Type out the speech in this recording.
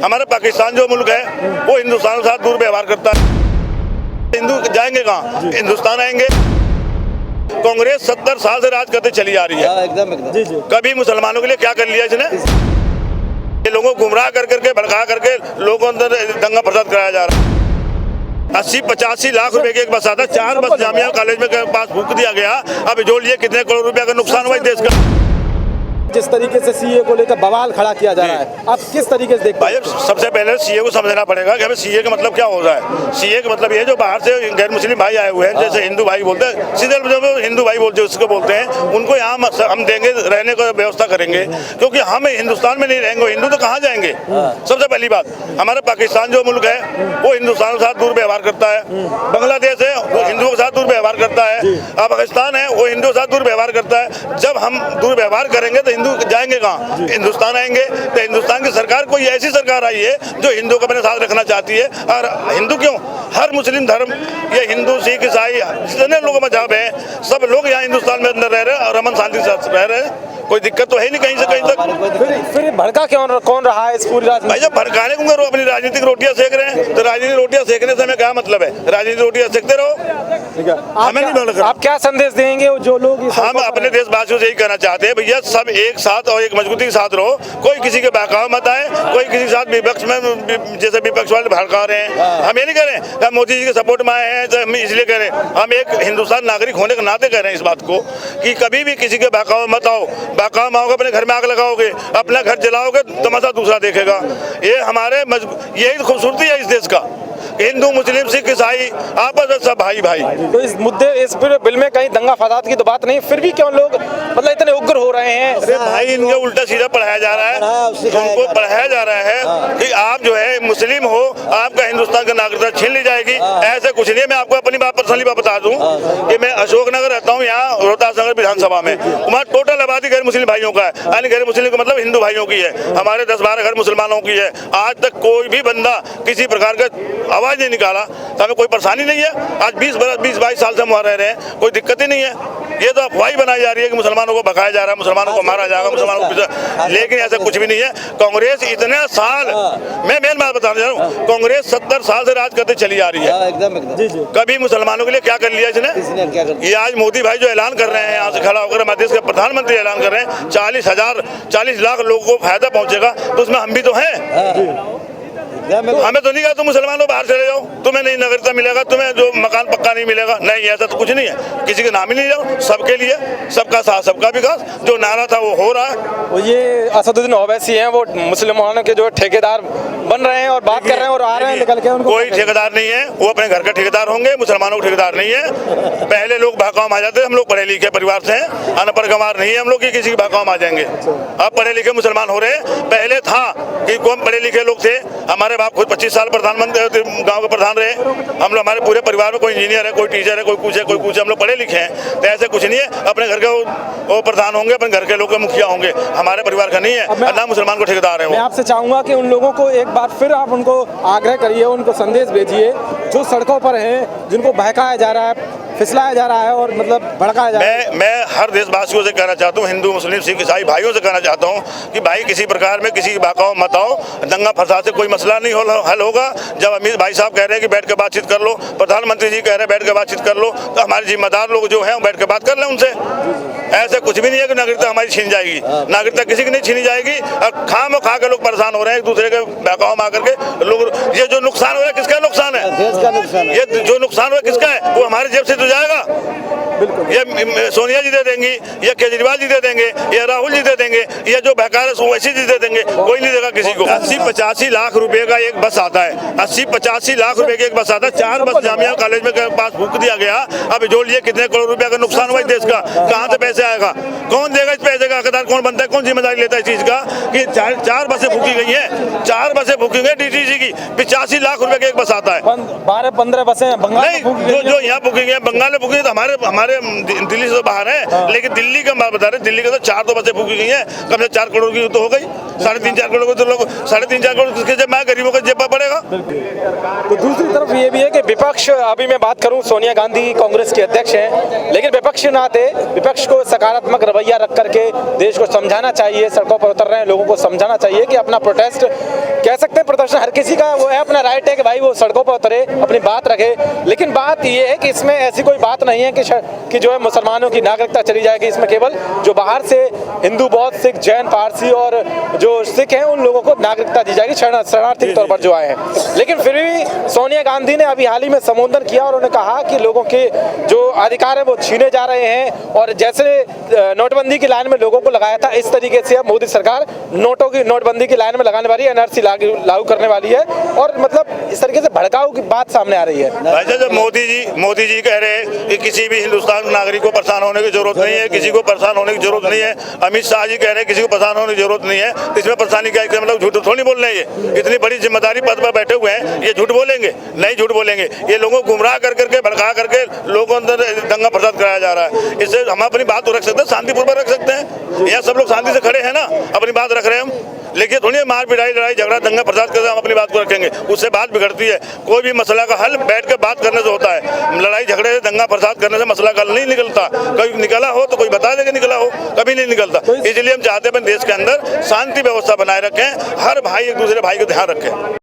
हमारा पाकिस्तान जो मुल्क है वो हिंदुस्तान के साथ दुर्व्यवहार करता है। हिंदू जाएंगे कहाँ? हिंदुस्तान आएंगे। कांग्रेस 70 साल से राज करते चली आ रही है। एकदम कभी मुसलमानों के लिए क्या कर लिया इसने? ये लोगों को गुमराह कर करके भड़का करके लोगों अंदर दंगा फसाद कराया जा रहा है। 80-85 लाख रुपए की एक बस आता, 4 बस जामिया कॉलेज में पास फूक दिया गया। अब जोड़िए कितने करोड़ रुपया का नुकसान हुआ देश का। जिस तरीके से सीए को लेकर बवाल खड़ा किया जा रहा है, आप किस तरीके से देखते हैं? भाई सबसे पहले सीए को समझना पड़ेगा कि हमें सीए का मतलब क्या हो रहा है। सीए का मतलब ये जो बाहर से गैर मुस्लिम भाई आए हुए हैं, जैसे हिंदू भाई बोलते हैं, सीधे हिंदू भाई बोलते हैं, उसको बोलते हैं, उनको यहाँ हम देंगे, रहने का व्यवस्था करेंगे, क्योंकि हम हिंदुस्तान में नहीं रहेंगे, हिंदू तो कहाँ जाएंगे? सबसे पहली बात, हमारा पाकिस्तान जो मुल्क है वो हिंदुस्तान के साथ दुर्व्यवहार करता है। बांग्लादेश है वो हिंदुओं के साथ दुर्व्यवहार करता है। पाकिस्तान है वो हिंदुओं के साथ दुर्व्यवहार करता है। जब हम दुर्व्यवहार करेंगे तो हिंदू जाएंगे कहाँ? हिंदुस्तान आएंगे। तो हिंदुस्तान की सरकार कोई ऐसी सरकार आई है जो हिंदू को अपने साथ रखना चाहती है। और हिंदू क्यों, हर मुस्लिम धर्म, ये हिंदू सिख ईसाई जितने लोग मजहब हैं, सब लोग यहाँ हिंदुस्तान में अंदर रह रहे हैं और अमन शांति से रह रहे हैं। कोई दिक्कत तो है नहीं कहीं से कहीं तक। फिर भड़का कौन रहा है इस पूरी राजनीति? भाई जब भड़काने को अपनी राजनीतिक रोटियां सेक रहे हैं तो राजनीतिक रोटियां सेकने से हमें क्या मतलब है? राजनीतिक रोटियां सेकते रहो, हमें नहीं भड़क। आप क्या संदेश देंगे जो लोग? हम अपने देशवासियों से यही कहना चाहते हैं, भैया सब एक साथ और एक मजबूती के साथ रहो। कोई किसी के बहकाव मत आए, कोई किसी के साथ विपक्ष में, जैसे विपक्ष वाले भड़का रहे हैं, हम ये नहीं कह रहे हैं हम मोदी जी के सपोर्ट में आए हैं तो हम इसलिए कह रहे हैं। हम एक हिंदुस्तान नागरिक होने के नाते कह रहे हैं इस बात को कि कभी भी किसी के बहकाव मत आओ। बहकाव में आओगे अपने घर में आग लगाओगे, अपना घर जलाओगे, तमाशा दूसरा देखेगा। ये हमारे यही खूबसूरती है इस देश का। हिंदू मुस्लिम सिख ईसाई आपस में सब भाई भाई। तो इस मुद्दे, इस बिल में कहीं दंगा फसाद की तो बात नहीं, फिर भी क्यों लोग मतलब इतने उग्र हो रहे हैं? अरे भाई इनके उल्टा सीधा पढ़ाया जा रहा है, उनको पढ़ाया जा रहा है कि आप जो है मुस्लिम हो, आपका हिंदुस्तान का नागरिकता छीन ली जाएगी। ऐसे कुछ नहीं है। मैं आपको अपनी बात पर्सनली बता दूं कि मैं अशोकनगर रहता हूं, यहाँ रोहतास नगर विधानसभा में, वहाँ टोटल आबादी गैर मुस्लिम भाइयों का है। यानी गैर मुस्लिम का मतलब हिंदू भाइयों की है। हमारे 10-12 घर मुसलमानों की है। आज तक कोई भी बंदा किसी प्रकार का आवाज नहीं निकाला, तो हमें कोई परेशानी नहीं है। आज 20-22 साल से हम वहाँ रह रहे हैं, कोई दिक्कत ही नहीं है। ये तो अफवाही बनाई जा रही है कि मुसलमानों को भगाया जा रहा है, मुसलमानों को मारा जाएगा, मुसलमानों को, लेकिन ऐसा कुछ भी नहीं है। कांग्रेस इतने साल, मैं मेन बात बताना चाह रहा हूँ, कांग्रेस 70 साल से राज करते चली आ रही है। एकदम कभी मुसलमानों के लिए क्या कर लिया इसने? ये आज मोदी भाई जो ऐलान कर रहे हैं, यहाँ से खड़ा होकर हमारे देश के प्रधानमंत्री ऐलान कर रहे हैं 40 लाख लोगों को फायदा पहुंचेगा, तो उसमें हम भी तो हैं। हमें तो नहीं कहा तुम मुसलमानों बाहर चले जाओ, तुम्हें नहीं नागरिकता मिलेगा, तुम्हें जो मकान पक्का नहीं मिलेगा। नहीं, ऐसा तो कुछ नहीं है। किसी के नाम ही नहीं जाओ, सबके लिए, सबका साथ सबका विकास। जो नारा था वो हो रहा है। ये असदुद्दीन ओवैसी हैं, वो मुसलमानों के जो ठेकेदार बन रहे हैं और बात कर रहे हैं और आ रहे हैं निकल के। उनको कोई ठेकेदार नहीं है, वो अपने घर का ठेकेदार होंगे, मुसलमानों के ठेकेदार नहीं है। पहले लोग बहकाव में आ जाते, हम लोग पढ़े लिखे परिवार से हैं, अनपढ़ गंवार नहीं है हम लोग कि किसी के बहकाव में आ जाएंगे। अब पढ़े लिखे मुसलमान हो रहे। पहले था कि कौन पढ़े लिखे लोग थे, हमारे बाप खुद 25 साल प्रधानमंत्री गांव के प्रधान रहे। हम लोग, हमारे पूरे परिवार में कोई इंजीनियर है, कोई टीचर है, कोई कुछ है, कोई कुछ है, हम लोग पढ़े लिखे हैं। तो ऐसे कुछ नहीं है। अपने घर के वो प्रधान होंगे, अपने घर के लोग के मुखिया होंगे, हमारे परिवार का नहीं है। ना मुसलमान को ठेकेदार है। मैं आपसे चाहूंगा कि उन लोगों को एक बार फिर आप उनको आग्रह करिए, उनको संदेश भेजिए जो सड़कों पर हैं, जिनको बहकाया जा रहा है, फिसलाया जा रहा है और मतलब भड़काया जा रहा है। मैं हर देशवासियों से कहना चाहता हूँ, हिंदू मुस्लिम सिख ईसाई भाइयों से कहना चाहता हूँ कि भाई किसी प्रकार में किसी की बहकाव मत आओ। दंगा फसाद से कोई मसला नहीं हल होगा। जब अमीर भाई साहब कह रहे हैं कि बैठ के बातचीत कर लो, प्रधानमंत्री जी कह रहे हैं बैठ के बातचीत कर लो, तो हमारे जिम्मेदार लोग जो हैं बैठ के बात कर लें उनसे। ऐसे कुछ भी नहीं है कि नागरिकता हमारी छीन जाएगी। नागरिकता किसी की नहीं छीनी जाएगी। और खाम खा के लोग परेशान हो रहे हैं एक दूसरे के बहकाव में आकर के। लोग ये जो नुकसान हो रहा है किसका नुकसान है? देश का नुकसान है। ये जो नुकसान हुआ किसका है? वो हमारी जेब से तो जाएगा। ये सोनिया जी दे देंगी, ये केजरीवाल जी दे देंगे, ये राहुल जी दे देंगे, ये जो बहकार है ओवैसी जी दे देंगे, कोई नहीं देगा किसी को। 80-85 लाख रुपए का एक बस आता है, 80-85 लाख रुपए की एक बस आता है। 4 बस जामिया कॉलेज में पास फूक दिया गया। अब जोड़िए कितने करोड़ रुपया का नुकसान हुआ इस देश का। कहाँ से पैसे आएगा? कौन देगा इस पैसे का? हकदार कौन बनता है? कौन जिम्मेदारी लेता है इस चीज का कि 4 बसें फूकी गई हैं? 4 बसें फूकी गई डीटीसी की। 85 लाख रुपए की एक बस आता है। 12-15 बसें बंगाल नहीं, जो यहाँ फूकी गई, बंगाल में फूकी, तो हमारे हमारे दिल्ली से तो बाहर है, लेकिन दिल्ली का बात बता रहे, दिल्ली का तो 4 तो बसें फूकी गई हैं, कम से 4 करोड़ की तो हो गई, 3.5-4 करोड़ को तो लोग 3.5-4 करोड़ किसके जेब में, गरीबों के जेब में पड़ेगा। तो दूसरी तरफ ये भी है कि विपक्ष, अभी मैं बात करूं, सोनिया गांधी कांग्रेस के अध्यक्ष हैं, लेकिन विपक्ष नाते विपक्ष को सकारात्मक रवैया रख करके देश को समझाना चाहिए, सड़कों पर उतर रहे हैं लोगों को समझाना चाहिए कि अपना प्रोटेस्ट, कह सकते हैं प्रदर्शन हर किसी का वो है, अपना राइट है कि भाई वो सड़कों पर उतरे, अपनी बात रखे, लेकिन बात ये है कि इसमें ऐसी कोई बात नहीं है कि जो है मुसलमानों की नागरिकता चली जाएगी। इसमें केवल जो बाहर से हिंदू, बौद्ध, सिख, जैन, पारसी और जो सिख हैं उन लोगों को नागरिकता दी जाएगी, शरणार्थी के तौर पर जो आए हैं। लेकिन फिर भी सोनिया गांधी ने अभी हाल ही में संबोधन किया और उन्होंने कहा कि लोगों के जो अधिकार है वो छीने जा रहे हैं, और जैसे नोटबंदी की लाइन में लोगों को लगाया था, इस तरीके से अब मोदी सरकार नोटबंदी की लाइन में लगाने वाली है, एनआरसी लागू करने वाली है, और मतलब इस तरीके से भड़काऊ की बात सामने आ रही है। भाई जब मोदी जी कह रहे हैं कि किसी भी हिंदुस्तान नागरिक को परेशान होने की जरूरत नहीं है, किसी को परेशान होने की जरूरत नहीं है, अमित शाह जी कह रहे हैं किसी को परेशान होने की जरूरत नहीं है, तो इसमें परेशानी क्या है, मतलब झूठ थोड़ी बोल रहे हैं, ये इतनी बड़ी जिम्मेदारी पद पर बैठे हुए हैं, ये झूठ बोलेंगे? नहीं झूठ बोलेंगे, ये लोगों को गुमराह करके भड़का करके लोगों के अंदर दंगा फसाद कराया जा रहा है। इससे हम अपनी बात तो रख सकते हैं, शांतिपूर्वक रख सकते हैं, यहाँ सब लोग शांति से खड़े हैं ना, अपनी बात रख रहे हैं हम, लेकिन थोड़ी मार पिटाई, लड़ाई झगड़ा, दंगा फसाद करके हम अपनी बात को रखेंगे, उससे बात बिगड़ती है। कोई भी मसला का हल बैठ के बात करने से होता है, लड़ाई झगड़े से, दंगा फसाद करने से मसला का हल नहीं निकलता। कभी निकला हो तो कोई बता देगा, निकला हो, कभी नहीं निकलता। इसलिए हम चाहते हैं अपने देश के अंदर शांति व्यवस्था बनाए रखें, हर भाई एक दूसरे भाई को ध्यान रखें।